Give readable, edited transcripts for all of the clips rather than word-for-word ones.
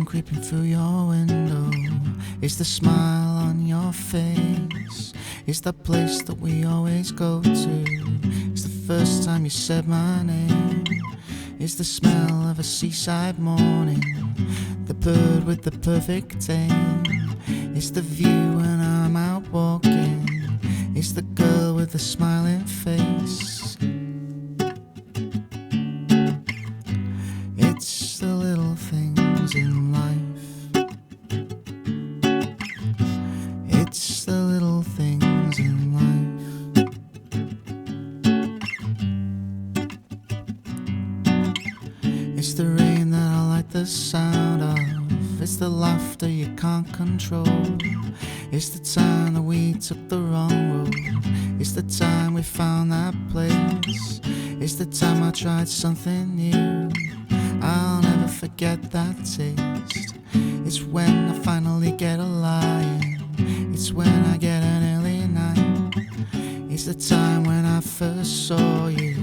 creeping through your window. It's the smile on your face. It's that place that we always go to. It's the first time you said my name. It's the smell of a seaside morning. The bird with the perfect aim. It's the view when I'm out walking. It's the girl with the smiling face. It's the little things in life. It's the little things in life. It's the rain that I like the sound of. It's the laughter you can't control. It's the time that we took the wrong road. It's the time we found that place. It's the time I tried something new. I'll never forget that taste. It's when I finally get a lie. It's when I get an early night. It's the time when I first saw you.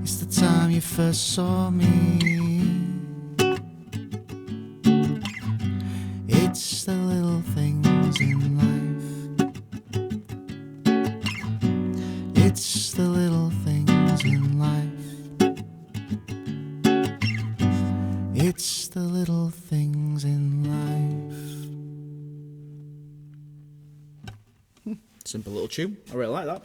It's the time you first saw me. It's the little things in life. It's the little things in life. It's the little things in life. Simple little tune. I really like that.